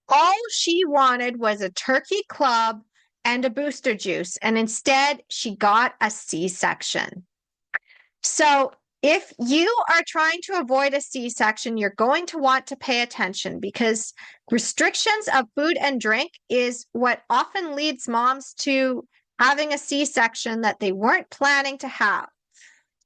All she wanted was a turkey club and a booster juice, and instead she got a C-section. So if you are trying to avoid a C-section, you're going to want to pay attention because restrictions of food and drink is what often leads moms to having a C-section that they weren't planning to have.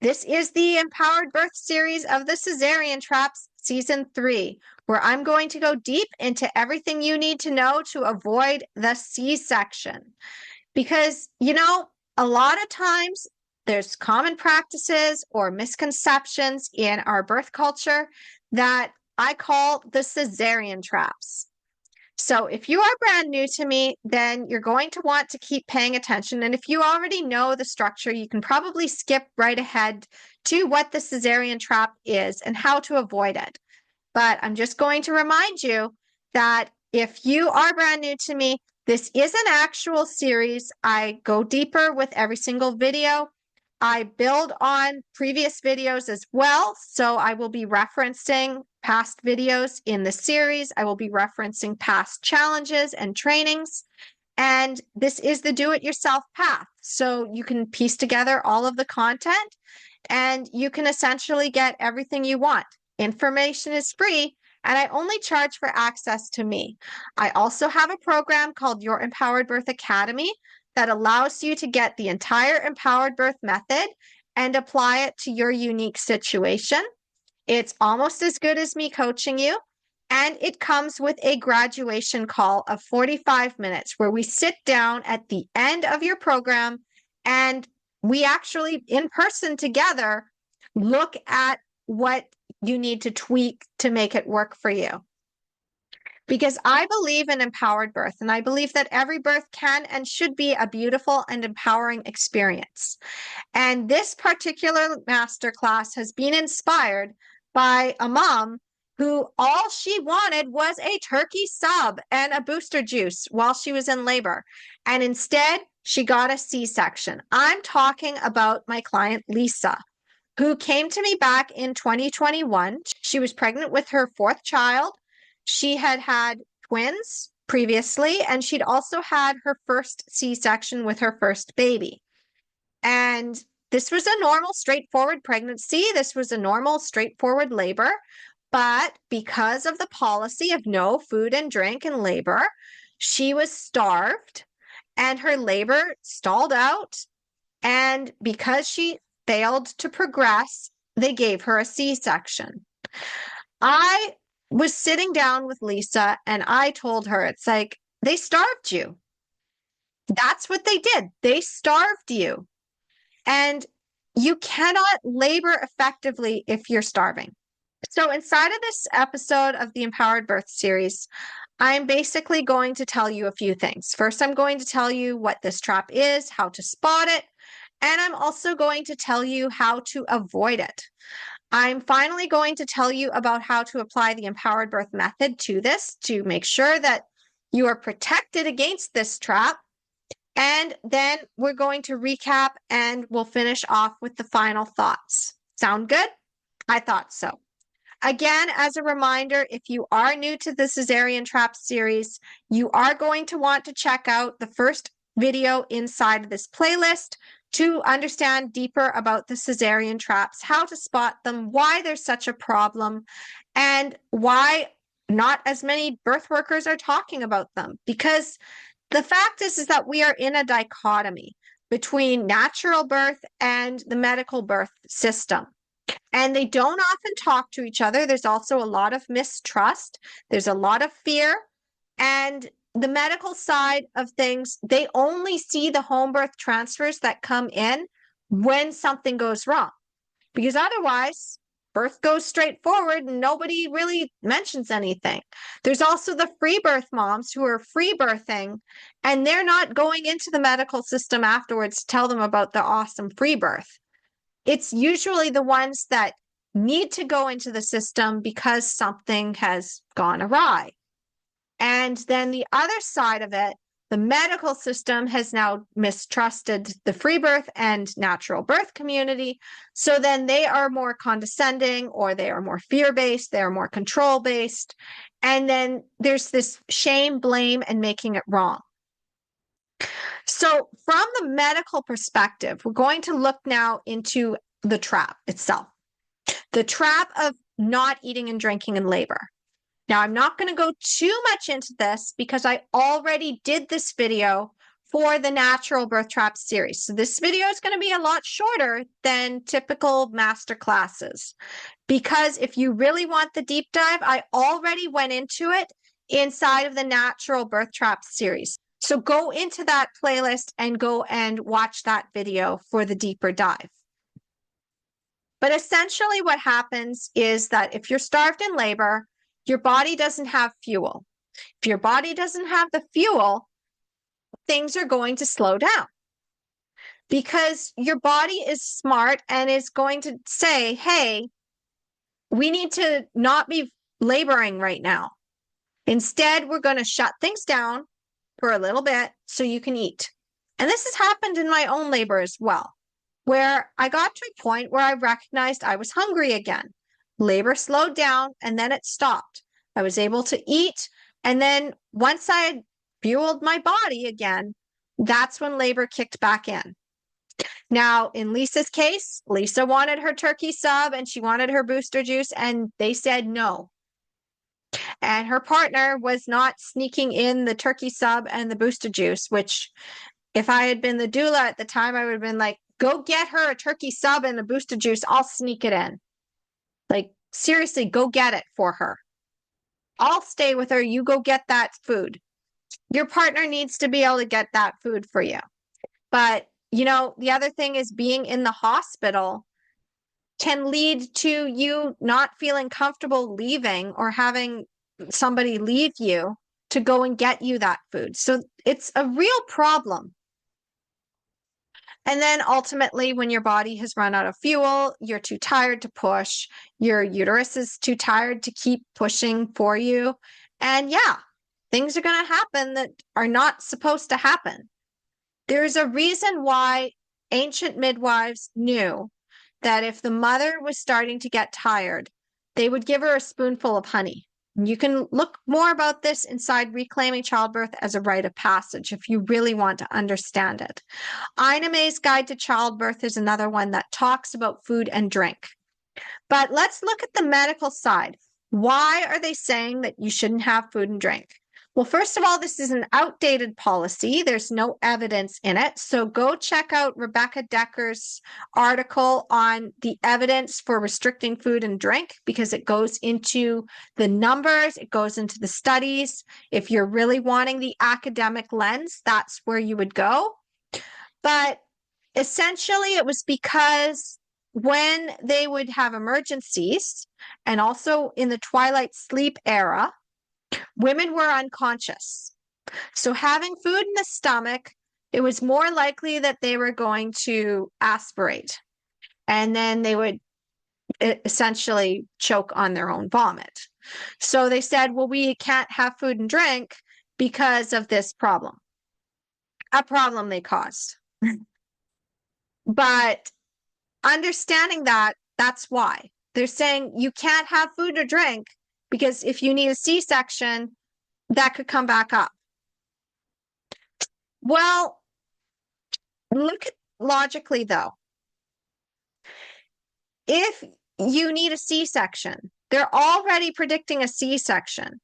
This is the Empowered Birth series of the Cesarean Traps, Season 3, where I'm going to go deep into everything you need to know to avoid the C-section. Because, a lot of times there's common practices or misconceptions in our birth culture that I call the Cesarean Traps. So if you are brand new to me, then you're going to want to keep paying attention. And if you already know the structure, you can probably skip right ahead to what the Cesarean Trap is and how to avoid it. But I'm just going to remind you that if you are brand new to me, this is an actual series. I go deeper with every single video. I build on previous videos as well. So I will be referencing past videos in the series. I will be referencing past challenges and trainings. And this is the do-it-yourself path. So you can piece together all of the content and you can essentially get everything you want. Information is free, and I only charge for access to me. I also have a program called Your Empowered Birth Academy that allows you to get the entire empowered birth method and apply it to your unique situation. It's almost as good as me coaching you, and it comes with a graduation call of 45 minutes where we sit down at the end of your program and we actually, in person together, look at what you need to tweak to make it work for you. Because I believe in empowered birth, and I believe that every birth can and should be a beautiful and empowering experience. And this particular masterclass has been inspired by a mom who all she wanted was a turkey sub and a booster juice while she was in labor. And instead, she got a C-section. I'm talking about my client, Lisa, who came to me back in 2021. She was pregnant with her fourth child. She had had twins previously, and she'd also had her first C-section with her first baby. And this was a normal, straightforward pregnancy. This was a normal, straightforward labor. But because of the policy of no food and drink in labor, she was starved and her labor stalled out. And because she failed to progress, they gave her a C-section. I was sitting down with Lisa and I told her, it's like, they starved you. That's what they did. They starved you. And you cannot labor effectively if you're starving. So inside of this episode of the Empowered Birth series, I'm basically going to tell you a few things. First, I'm going to tell you what this trap is, how to spot it, and I'm also going to tell you how to avoid it. I'm finally going to tell you about how to apply the empowered birth method to this to make sure that you are protected against this trap. And then we're going to recap and we'll finish off with the final thoughts. Sound good? I thought so. Again, as a reminder, if you are new to the Cesarean Trap series, you are going to want to check out the first video inside of this playlist to understand deeper about the Cesarean traps, how to spot them, why there's such a problem, and why not as many birth workers are talking about them. Because the fact is that we are in a dichotomy between natural birth and the medical birth system. And they don't often talk to each other. There's also a lot of mistrust. There's a lot of fear. And the medical side of things, they only see the home birth transfers that come in when something goes wrong. Because otherwise, birth goes straight forward and nobody really mentions anything. There's also the free birth moms who are free birthing and they're not going into the medical system afterwards to tell them about the awesome free birth. It's usually the ones that need to go into the system because something has gone awry. And then the other side of it the medical system has now mistrusted the free birth and natural birth community. So then they are more condescending, or they are more fear-based, they are more control-based. And then there's this shame, blame, and making it wrong. So from the medical perspective, we're going to look now into the trap itself. The trap of not eating and drinking in labor. Now, I'm not going to go too much into this because I already did this video for the Natural Birth Trap series. So this video is going to be a lot shorter than typical master classes, because if you really want the deep dive, I already went into it inside of the Natural Birth Trap series. So go into that playlist and go and watch that video for the deeper dive. But essentially what happens is that if you're starved in labor, your body doesn't have fuel. If your body doesn't have the fuel, things are going to slow down, because your body is smart and is going to say, hey, we need to not be laboring right now. Instead, we're going to shut things down for a little bit so you can eat. And this has happened in my own labor as well, where I got to a point where I recognized I was hungry again. Labor slowed down and then it stopped. I was able to eat. And then once I had fueled my body again, that's when labor kicked back in. Now, in Lisa's case, Lisa wanted her turkey sub and she wanted her booster juice, and they said no. And her partner was not sneaking in the turkey sub and the booster juice, which if I had been the doula at the time, I would have been like, go get her a turkey sub and a booster juice. I'll sneak it in. Like, seriously, go get it for her. I'll stay with her. You go get that food. Your partner needs to be able to get that food for you. But, you know, the other thing is being in the hospital can lead to you not feeling comfortable leaving or having somebody leave you to go and get you that food. So it's a real problem. And then ultimately, when your body has run out of fuel, you're too tired to push, your uterus is too tired to keep pushing for you. And yeah, things are going to happen that are not supposed to happen. There's a reason why ancient midwives knew that if the mother was starting to get tired, they would give her a spoonful of honey. You can look more about this inside Reclaiming Childbirth as a Rite of Passage if you really want to understand it. Ina May's Guide to Childbirth is another one that talks about food and drink. But let's look at the medical side. Why are they saying that you shouldn't have food and drink? Well, first of all, this is an outdated policy. There's no evidence in it. So go check out Rebecca Decker's article on the evidence for restricting food and drink, because it goes into the numbers, it goes into the studies. If you're really wanting the academic lens, that's where you would go. But essentially, it was because when they would have emergencies, and also in the twilight sleep era, women were unconscious. So having food in the stomach, it was more likely that they were going to aspirate. And then they would essentially choke on their own vomit. So they said, well, we can't have food and drink because of this problem. A problem they caused. But understanding that, that's why. They're saying you can't have food or drink because if you need a C-section, that could come back up. Well, look at logically though. If you need a C-section, they're already predicting a C-section.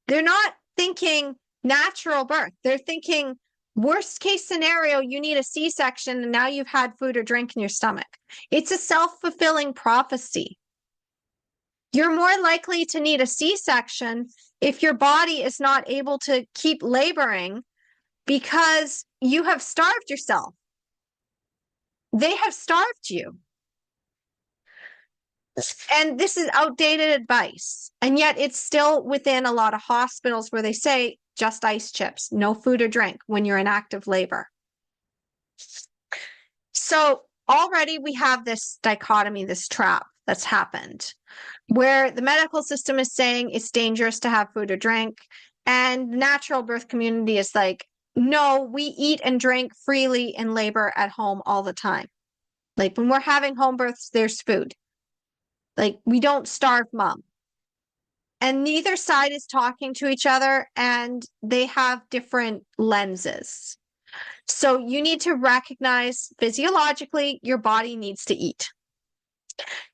They're not thinking natural birth. They're thinking worst case scenario, you need a C-section and now you've had food or drink in your stomach. It's a self-fulfilling prophecy. You're more likely to need a C-section if your body is not able to keep laboring because you have starved yourself. They have starved you. And this is outdated advice. And yet it's still within a lot of hospitals where they say just ice chips, no food or drink when you're in active labor. So already we have this dichotomy, this trap that's happened, where the medical system is saying it's dangerous to have food or drink, and natural birth community is like, no, we eat and drink freely in labor at home all the time. Like when we're having home births, there's food. Like we don't starve mom. And neither side is talking to each other and they have different lenses. So you need to recognize physiologically your body needs to eat.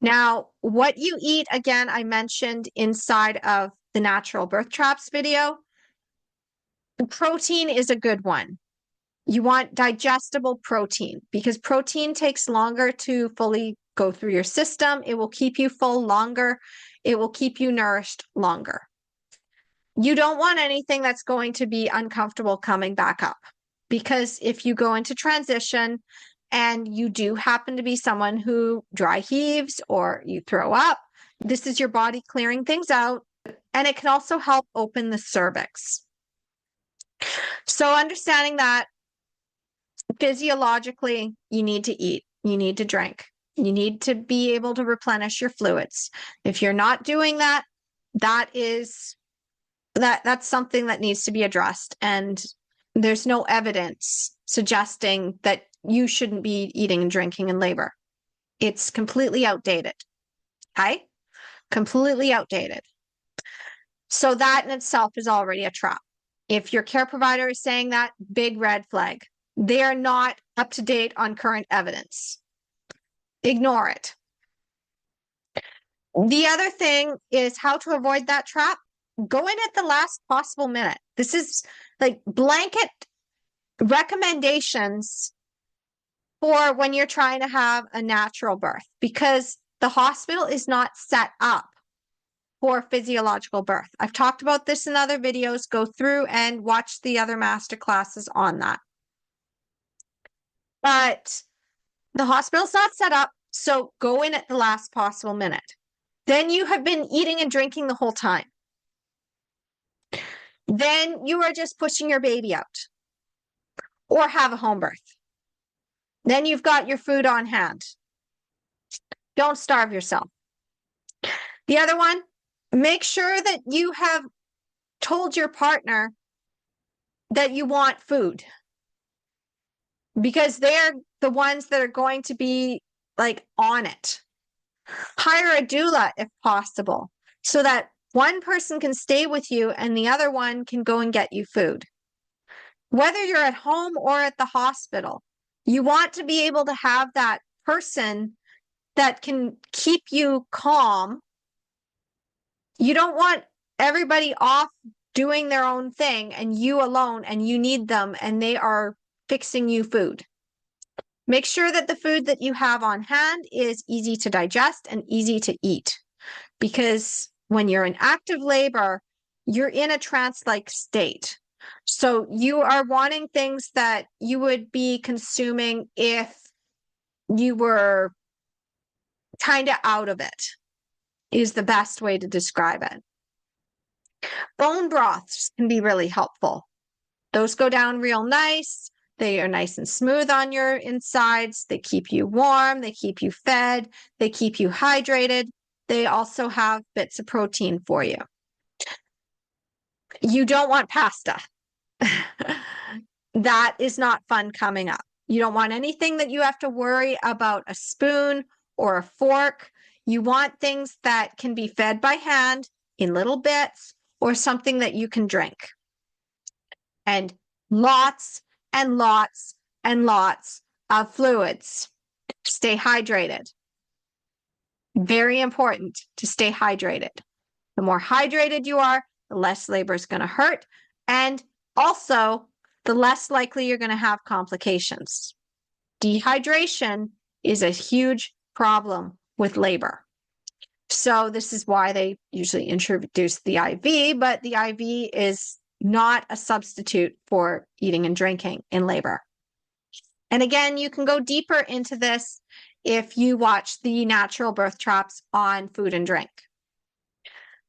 Now, what you eat, again, I mentioned inside of the natural birth traps video. Protein is a good one. You want digestible protein because protein takes longer to fully go through your system. It will keep you full longer. It will keep you nourished longer. You don't want anything that's going to be uncomfortable coming back up because if you go into transition and you do happen to be someone who dry heaves or you throw up, this is your body clearing things out, and it can also help open the cervix. So understanding that physiologically, you need to eat, you need to drink, you need to be able to replenish your fluids. If you're not doing that, that's something that needs to be addressed. And there's no evidence suggesting that you shouldn't be eating and drinking in labor. It's completely outdated. Okay? Completely outdated. So that in itself is already a trap. If your care provider is saying that, big red flag. They are not up to date on current evidence. Ignore it. The other thing is how to avoid that trap. Go in at the last possible minute. This is like blanket recommendations for when you're trying to have a natural birth because the hospital is not set up for physiological birth. I've talked about this in other videos. Go through and watch the other master classes on that. But the hospital's not set up, so go in at the last possible minute. Then you have been eating and drinking the whole time. Then you are just pushing your baby out or have a home birth. Then you've got your food on hand. Don't starve yourself. The other one, make sure that you have told your partner that you want food because they're the ones that are going to be like on it. Hire a doula if possible so that one person can stay with you and the other one can go and get you food. Whether you're at home or at the hospital, you want to be able to have that person that can keep you calm. You don't want everybody off doing their own thing and you alone and you need them and they are fixing you food. Make sure that the food that you have on hand is easy to digest and easy to eat because when you're in active labor, you're in a trance-like state. So you are wanting things that you would be consuming if you were kind of out of it, is the best way to describe it. Bone broths can be really helpful. Those go down real nice. They are nice and smooth on your insides. They keep you warm. They keep you fed. They keep you hydrated. They also have bits of protein for you. You don't want pasta. That is not fun coming up. You don't want anything that you have to worry about a spoon or a fork. You want things that can be fed by hand in little bits or something that you can drink. And lots and lots and lots of fluids. Stay hydrated. Very important to stay hydrated. The more hydrated you are, the less labor is going to hurt. And also, the less likely you're going to have complications. Dehydration is a huge problem with labor. So this is why they usually introduce the IV, but the IV is not a substitute for eating and drinking in labor. And again, you can go deeper into this if you watch the natural birth traps on food and drink.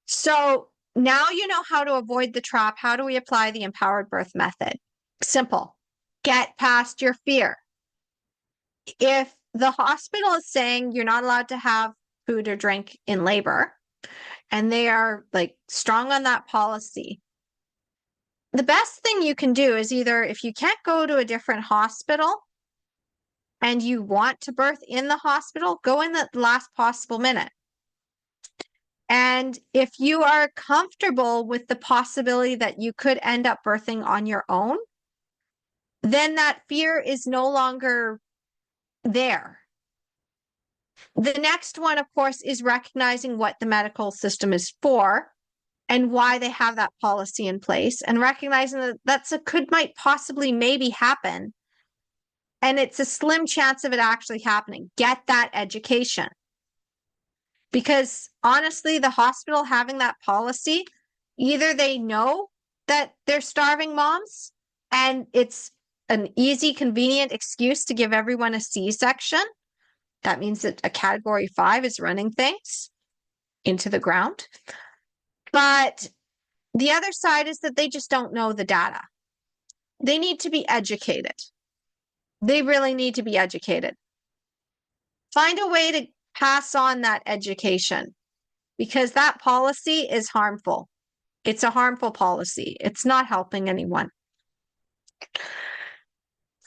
So now you know how to avoid the trap. How do we apply the empowered birth method? Simple. Get past your fear. If the hospital is saying you're not allowed to have food or drink in labor, and they are like strong on that policy, the best thing you can do is either, if you can't go to a different hospital and you want to birth in the hospital, go in the last possible minute. And if you are comfortable with the possibility that you could end up birthing on your own, then that fear is no longer there. The next one, of course, is recognizing what the medical system is for and why they have that policy in place, and recognizing that might possibly maybe happen. And it's a slim chance of it actually happening. Get that education. Because honestly, the hospital having that policy, either they know that they're starving moms and it's an easy, convenient excuse to give everyone a C-section. That means that a category 5 is running things into the ground. But the other side is that they just don't know the data. They need to be educated. They really need to be educated. Find a way to pass on that education, because that policy is harmful. It's a harmful policy. It's not helping anyone.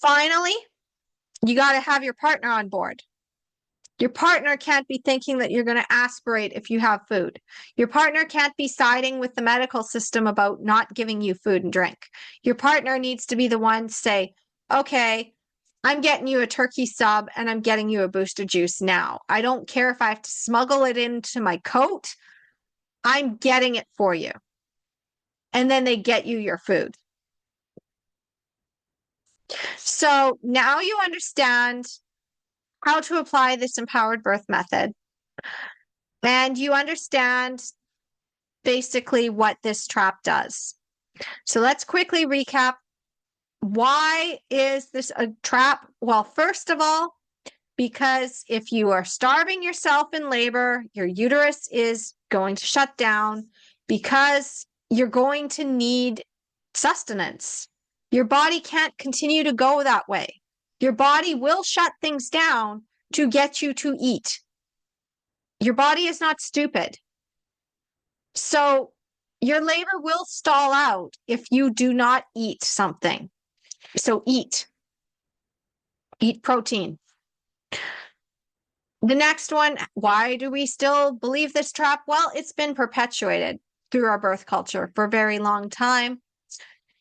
Finally, you got to have your partner on board. Your partner can't be thinking that you're going to aspirate if you have food. Your partner can't be siding with the medical system about not giving you food and drink. Your partner needs to be the one to say, okay, I'm getting you a turkey sub and I'm getting you a booster juice now. I don't care if I have to smuggle it into my coat. I'm getting it for you. And then they get you your food. So now you understand how to apply this empowered birth method. And you understand basically what this trap does. So let's quickly recap. Why is this a trap? Well, first of all, because if you are starving yourself in labor, your uterus is going to shut down because you're going to need sustenance. Your body can't continue to go that way. Your body will shut things down to get you to eat. Your body is not stupid. So your labor will stall out if you do not eat something. So eat protein. The next one, why do we still believe this trap? Well, it's been perpetuated through our birth culture for a very long time.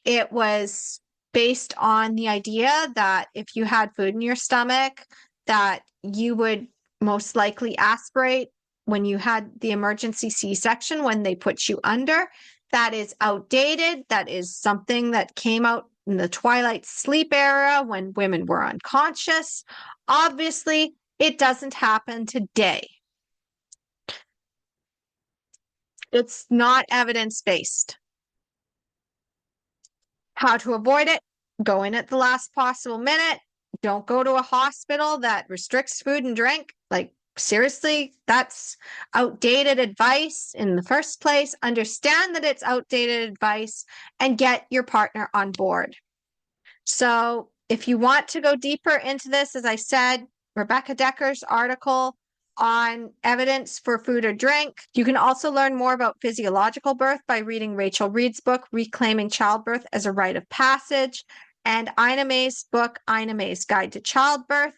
It was based on the idea that if you had food in your stomach, that you would most likely aspirate when you had the emergency C-section, when they put you under. That is outdated. That is something that came out in the twilight sleep era when women were unconscious. Obviously, it doesn't happen today. It's not evidence-based. How to avoid it? Go in at the last possible minute. Don't go to a hospital that restricts food and drink. Like, seriously, that's outdated advice in the first place. Understand that it's outdated advice and get your partner on board. So if you want to go deeper into this, as I said, Rebecca Decker's article on evidence for food or drink. You can also learn more about physiological birth by reading Rachel Reed's book, Reclaiming Childbirth as a Rite of Passage, and Ina May's book, Ina May's Guide to Childbirth.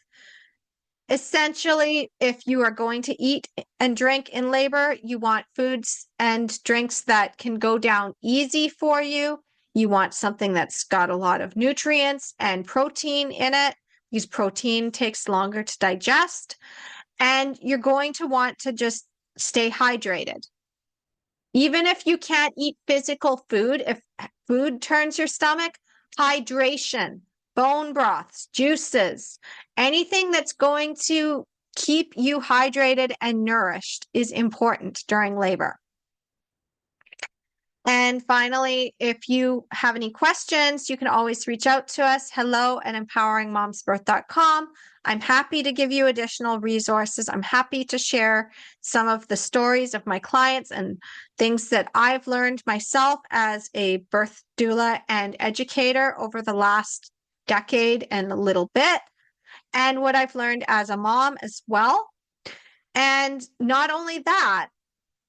Essentially, if you are going to eat and drink in labor, you want foods and drinks that can go down easy for you. You want something that's got a lot of nutrients and protein in it, because protein takes longer to digest. And you're going to want to just stay hydrated. Even if you can't eat physical food, if food turns your stomach, hydration, bone broths, juices, anything that's going to keep you hydrated and nourished is important during labor. And finally, if you have any questions, you can always reach out to us, hello@empoweringmomsbirth.com. I'm happy to give you additional resources. I'm happy to share some of the stories of my clients and things that I've learned myself as a birth doula and educator over the last decade and a little bit, and what I've learned as a mom as well. And not only that,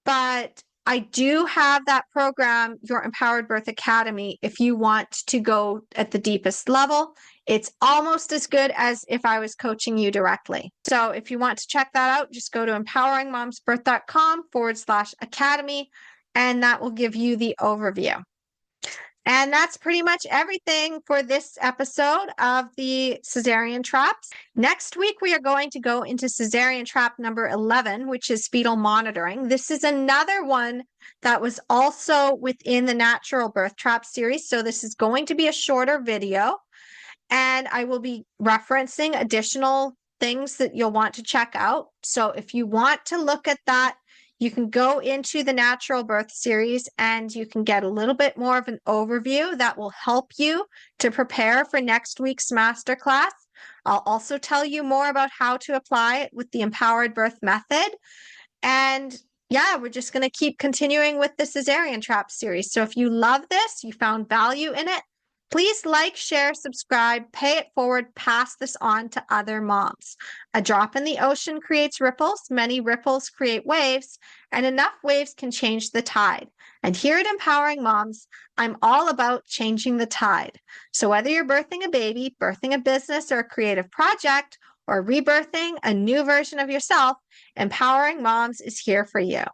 but I do have that program, Your Empowered Birth Academy, if you want to go at the deepest level. It's almost as good as if I was coaching you directly. So if you want to check that out, just go to empoweringmomsbirth.com/academy, and that will give you the overview. And that's pretty much everything for this episode of the Cesarean Traps. Next week, we are going to go into Cesarean Trap number 11, which is fetal monitoring. This is another one that was also within the Natural Birth Trap series. So this is going to be a shorter video, and I will be referencing additional things that you'll want to check out. So if you want to look at that, you can go into the Natural Birth series and you can get a little bit more of an overview that will help you to prepare for next week's masterclass. I'll also tell you more about how to apply it with the Empowered Birth method. And yeah, we're just going to keep continuing with the Cesarean Trap series. So if you love this, you found value in it, please like, share, subscribe, pay it forward, pass this on to other moms. A drop in the ocean creates ripples, many ripples create waves, and enough waves can change the tide. And here at Empowering Moms, I'm all about changing the tide. So whether you're birthing a baby, birthing a business or a creative project, or rebirthing a new version of yourself, Empowering Moms is here for you.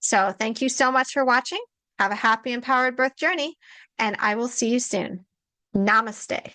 So thank you so much for watching. Have a happy, empowered birth journey, and I will see you soon. Namaste.